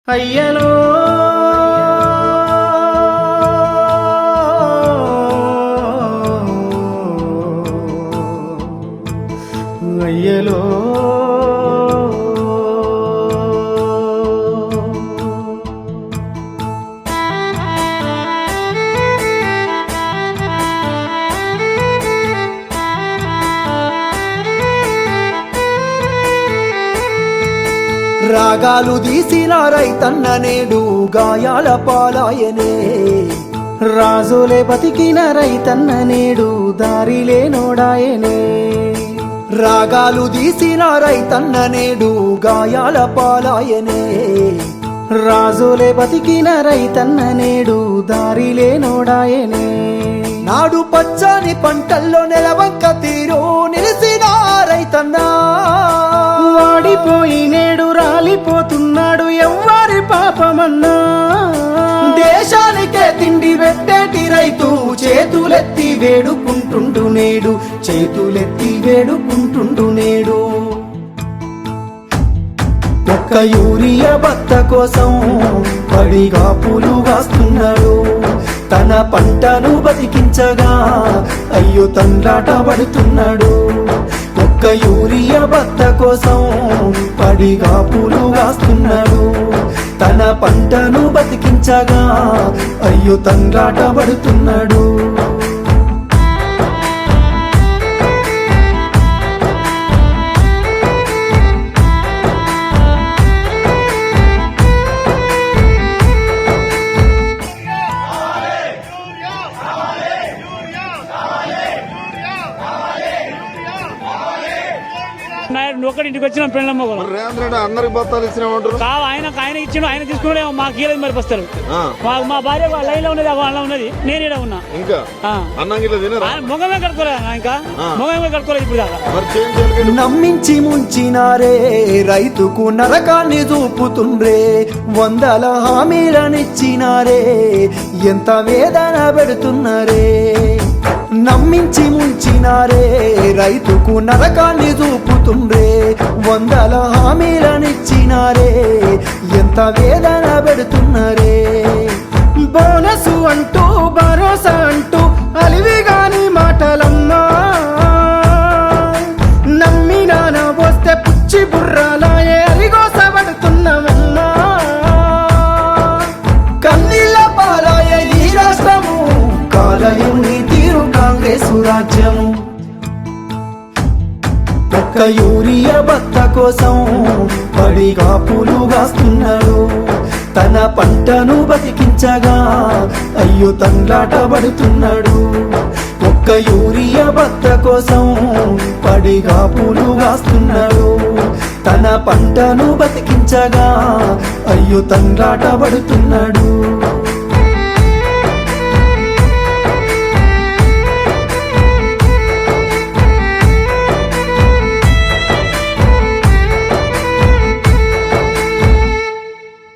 అయ్యలో అయ్యలో రాగాలు తీసిన రైతన్న నేడు గాయాల పాలాయనే రాజులే బతికిన రైతన్న నేడు దారిలే నోడాయనే రాగాలు తీసిన రైతన్న నేడు గాయాల పాలాయనే రాజులే బతికిన రైతన్న నేడు దారిలే నోడాయనే నాడు పచ్చని పంటల్లో నెలవంక తీరు నిలిసిన రైతన్నా వాడిపోయి నేడు రాలిపోతున్నాడు ఎవ్వరి పాపమన్నా దేశానికే తిండి పెట్టేటి రైతు చేతులెత్తి వేడుకుంటుండు నేడు చేతులెత్తి వేడుకుంటుండు నేడు ఒక్క యూరియా బత్త కోసం పడిగా పూలు కాస్తున్నాడు తన పంటను బతికించగా అయ్యో తండ్రాట పడుతున్నాడు ఒక్క యూరియా బత్త కోసం పడిగా పూలు కాస్తున్నాడు తన పంటను బతికించగా అయ్యో తండ్రాట పడుతున్నాడు ఒకటి ఇంటికి వచ్చిన పెళ్ళమ్మ రేవంత్ రెడ్డి అందరికి బత్తాలు ఇచ్చినామంటారు కావు ఆయన ఇచ్చిన ఆయన తీసుకునే మాకు కీలేదు మరి వస్తారు మా భార్య లైన్ లో ఉన్నది వాళ్ళ ఉన్నది నేను ఇక్కడ ఉన్నా ఇంకా అన్నంగిలో తినరా మొగమే కట్టుకోలేదు ఇంకా మొగమే కట్టుకోలేదు ఇప్పుడు దాకా నమ్మించి ముంచినారే రైతుకు నరకాన్ని చూపుతుండ్రే వందల హామీలనిచ్చినారే ఎంత వేదన పెడుతున్నారే నమ్మించి ముంచినారే రైతుకు నరకాన్ని చూపుతుండ్రే వందల హామీలనిచ్చినారే ఎంత వేదన పెడుతున్నారే బోనసు అంటూ భరోసా అంటూ అలివిగాని మాటలమ్మా నమ్మినాన వస్తే పుచ్చి బుర్రాలాయే అలిగోసబడుతున్నామమ్మా కన్నీళ్ళ పాలాయ ఈ రాష్ట్రము కాలయం నీ తీరు కాంగ్రెసు రాజ్యము ఒక్క యూరియా బత్త కోసం పడిగా పూలు కాస్తున్నాడు తన పంటను బతికించగా అయ్యో తండ్లాట పడుతున్నాడు ఒక్క యూరియా బత్త కోసం పడిగా పూలు కాస్తున్నాడు తన పంటను బతికించగా అయ్యో తండ్లాట పడుతున్నాడు